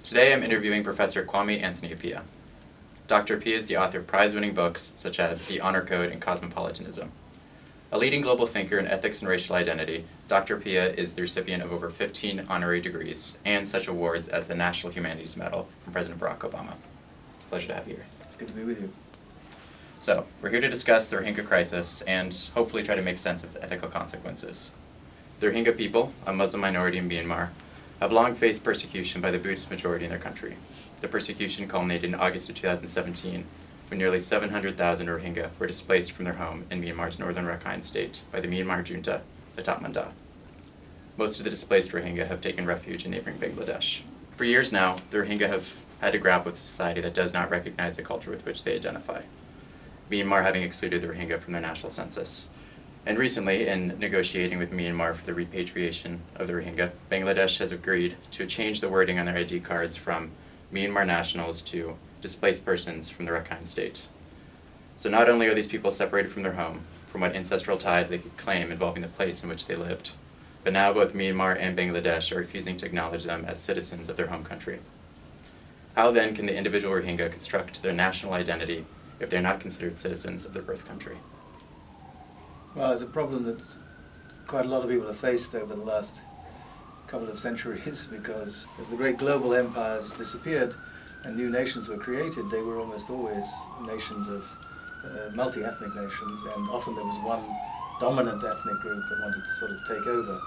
Today I'm interviewing Professor Kwame Anthony Appiah. Dr. Appiah is the author of prize-winning books such as The Honor Code and Cosmopolitanism. A leading global thinker in ethics and racial identity, Dr. Appiah is the recipient of over 15 honorary degrees and such awards as the National Humanities Medal from President Barack Obama. It's a pleasure to have you here. It's good to be with you. So, we're here to discuss the Rohingya crisis and hopefully try to make sense of its ethical consequences. The Rohingya people, a Muslim minority in Myanmar, have long faced persecution by the Buddhist majority in their country. The persecution culminated in August of 2017, when nearly 700,000 Rohingya were displaced from their home in Myanmar's northern Rakhine state by the Myanmar junta, the Tatmadaw. Most of the displaced Rohingya have taken refuge in neighboring Bangladesh. For years now, the Rohingya have had to grapple with a society that does not recognize the culture with which they identify, Myanmar having excluded the Rohingya from their national census. And recently, in negotiating with Myanmar for the repatriation of the Rohingya, Bangladesh has agreed to change the wording on their ID cards from Myanmar nationals to displaced persons from the Rakhine state. So not only are these people separated from their home, from what ancestral ties they could claim involving the place in which they lived, but now both Myanmar and Bangladesh are refusing to acknowledge them as citizens of their home country. How then can the individual Rohingya construct their national identity if they're not considered citizens of their birth country? Well, it's a problem that quite a lot of people have faced over the last couple of centuries because as the great global empires disappeared and new nations were created, they were almost always nations of multi-ethnic nations, and often there was one dominant ethnic group that wanted to sort of take over.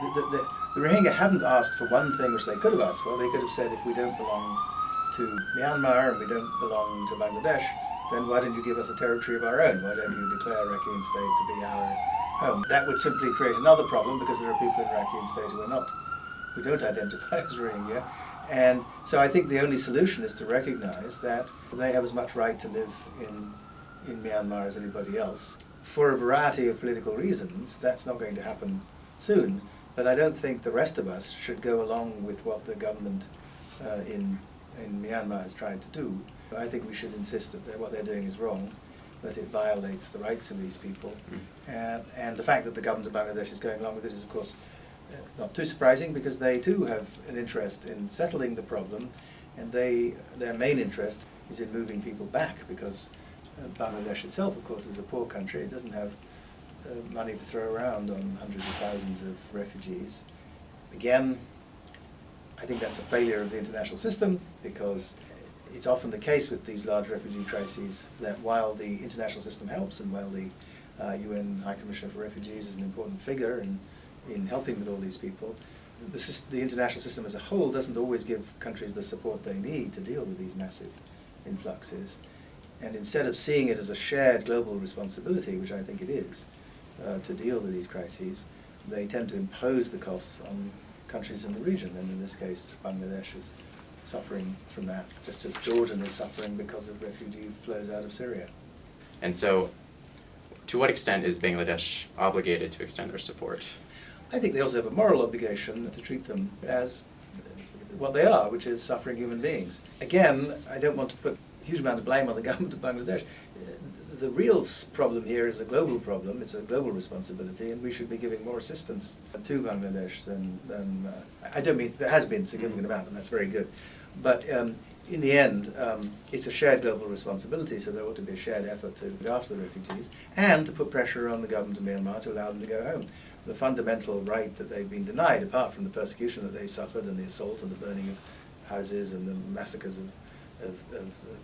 The Rohingya haven't asked for one thing which they could have asked for. They could have said, if we don't belong to Myanmar and we don't belong to Bangladesh, then why don't you give us a territory of our own? Why don't you declare Rakhine State to be our home? That would simply create another problem because there are people in Rakhine State who don't identify as Rohingya. And so I think the only solution is to recognize that they have as much right to live in Myanmar as anybody else. For a variety of political reasons, that's not going to happen soon, but I don't think the rest of us should go along with what the government in Myanmar has tried to do. I think we should insist that what they're doing is wrong, that it violates the rights of these people. And the fact that the government of Bangladesh is going along with it is, of course, not too surprising, because they too have an interest in settling the problem, and their main interest is in moving people back, because Bangladesh itself, of course, is a poor country. It doesn't have money to throw around on hundreds of thousands of refugees. Again, I think that's a failure of the international system, because it's often the case with these large refugee crises that while the international system helps, and while the UN High Commissioner for Refugees is an important figure in helping with all these people, the international system as a whole doesn't always give countries the support they need to deal with these massive influxes. And instead of seeing it as a shared global responsibility, which I think it is, to deal with these crises, they tend to impose the costs on countries in the region, and in this case Bangladesh is suffering from that, just as Jordan is suffering because of refugee flows out of Syria. And so, to what extent is Bangladesh obligated to extend their support? I think they also have a moral obligation to treat them as what they are, which is suffering human beings. Again, I don't want to put a huge amount of blame on the government of Bangladesh. The real problem here is a global problem. It's a global responsibility, and we should be giving more assistance to Bangladesh than I don't mean there has been a significant amount, and that's very good. But in the end, it's a shared global responsibility, so there ought to be a shared effort to look after the refugees and to put pressure on the government of Myanmar to allow them to go home. The fundamental right that they've been denied, apart from the persecution that they've suffered and the assault and the burning of houses and the massacres of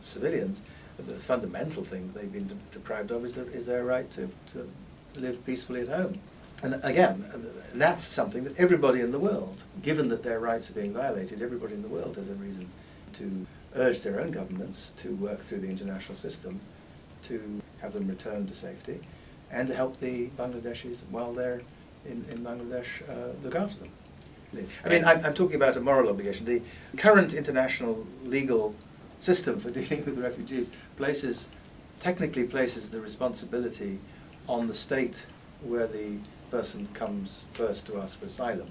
civilians, the fundamental thing they've been deprived of is their right to live peacefully at home. And again, that's something that everybody in the world, given that their rights are being violated, everybody in the world has a reason to urge their own governments to work through the international system to have them returned to safety, and to help the Bangladeshis while they're in Bangladesh look after them. I mean, I'm talking about a moral obligation. The current international legal system for dealing with refugees technically places the responsibility on the state where the person comes first to ask for asylum.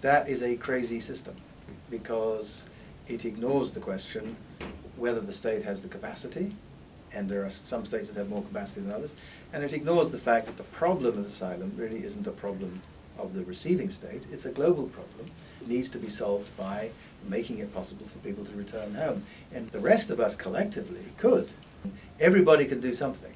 That is a crazy system, because it ignores the question whether the state has the capacity, and there are some states that have more capacity than others, and it ignores the fact that the problem of asylum really isn't a problem of the receiving state. It's a global problem. It needs to be solved by making it possible for people to return home. And the rest of us collectively could. Everybody can do something.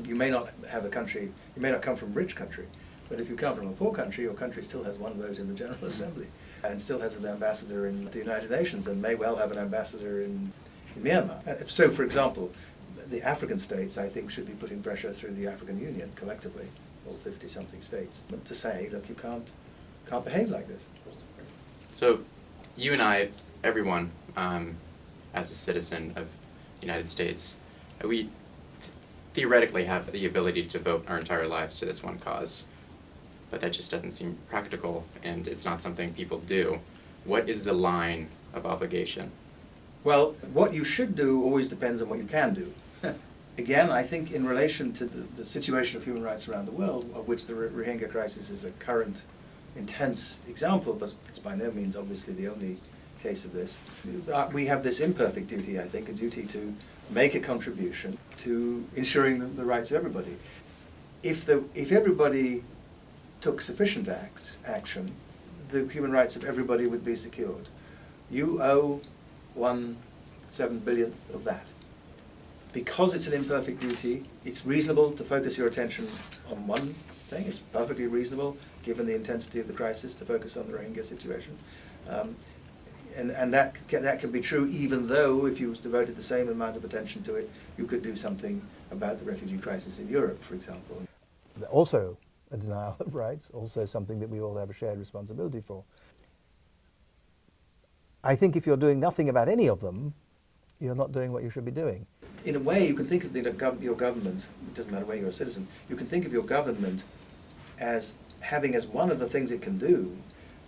You may not have a country, you may not come from a rich country, but if you come from a poor country, your country still has one vote in the General Assembly and still has an ambassador in the United Nations and may well have an ambassador in Myanmar. So, for example, the African states, I think, should be putting pressure through the African Union collectively, all 50-something states, to say, look, you can't behave like this. So, you and I, everyone, as a citizen of the United States, we theoretically have the ability to devote our entire lives to this one cause, but that just doesn't seem practical, and it's not something people do. What is the line of obligation? Well, what you should do always depends on what you can do. Again, I think in relation to the situation of human rights around the world, of which the Rohingya crisis is a current, intense example, but it's by no means obviously the only case of this, we have this imperfect duty, I think, a duty to make a contribution to ensuring the rights of everybody. If everybody took sufficient action, the human rights of everybody would be secured. You owe 1/7 billionth of that. Because it's an imperfect duty, it's reasonable to focus your attention on one thing. It's perfectly reasonable, given the intensity of the crisis, to focus on the Rohingya situation. And that can be true even though if you devoted the same amount of attention to it, you could do something about the refugee crisis in Europe, for example. Also a denial of rights, also something that we all have a shared responsibility for. I think if you're doing nothing about any of them, you're not doing what you should be doing. In a way, you can think of your government, it doesn't matter where you're a citizen, you can think of your government as having as one of the things it can do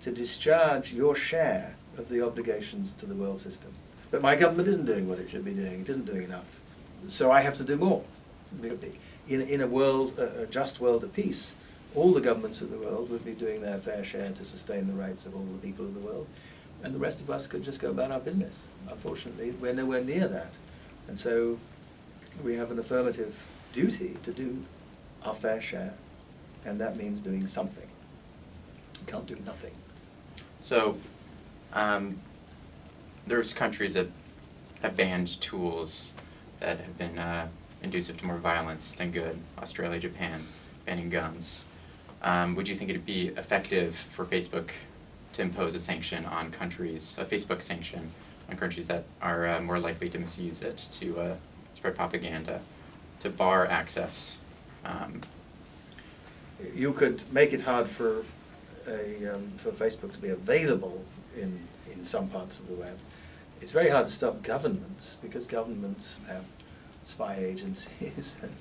to discharge your share of the obligations to the world system. But my government isn't doing what it should be doing, it isn't doing enough. So I have to do more. In a world, a just world of peace, all the governments of the world would be doing their fair share to sustain the rights of all the people of the world, and the rest of us could just go about our business. Unfortunately, we're nowhere near that. And so we have an affirmative duty to do our fair share, and that means doing something. You can't do nothing. So, there's countries that have banned tools that have been inducive to more violence than good. Australia, Japan, banning guns. Would you think it'd be effective for Facebook to impose a sanction on countries, a Facebook sanction on countries that are more likely to misuse it to spread propaganda, to bar access? You could make it hard for Facebook to be available in some parts of the web. It's very hard to stop governments because governments have spy agencies and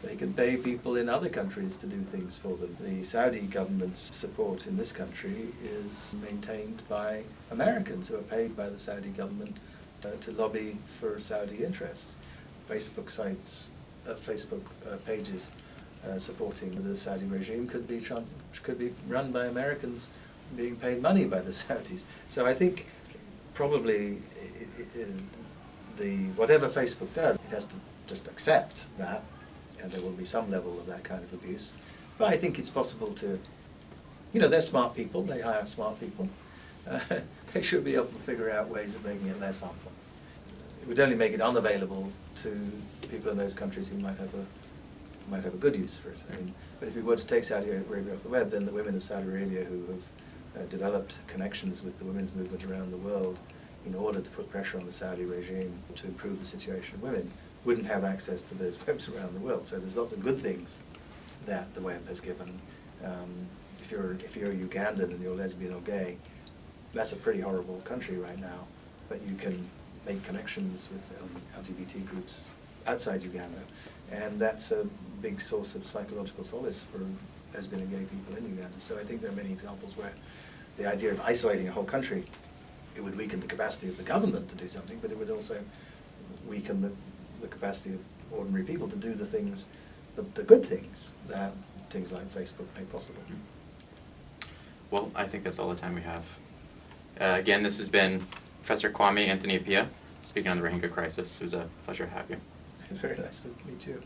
they can pay people in other countries to do things for them. The Saudi government's support in this country is maintained by Americans who are paid by the Saudi government to lobby for Saudi interests. Facebook sites, Facebook pages supporting the Saudi regime could be run by Americans being paid money by the Saudis. So I think probably whatever Facebook does, it has to just accept that, and there will be some level of that kind of abuse. But I think it's possible to, they're smart people, they hire smart people. They should be able to figure out ways of making it less harmful. It would only make it unavailable to people in those countries who might have a good use for it. But if we were to take Saudi Arabia off the web, then the women of Saudi Arabia who have developed connections with the women's movement around the world in order to put pressure on the Saudi regime to improve the situation of women wouldn't have access to those webs around the world. So there's lots of good things that the web has given. If you're a Ugandan and you're lesbian or gay, that's a pretty horrible country right now, but you can make connections with LGBT groups outside Uganda, and that's a big source of psychological solace for lesbian and gay people in Uganda. So I think there are many examples where the idea of isolating a whole country, it would weaken the capacity of the government to do something, but it would also weaken the capacity of ordinary people to do the things, the good things that things like Facebook make possible. Well, I think that's all the time we have. Again, this has been Professor Kwame Anthony Appiah speaking on the Rohingya crisis. It was a pleasure to have you. Very nice to meet you.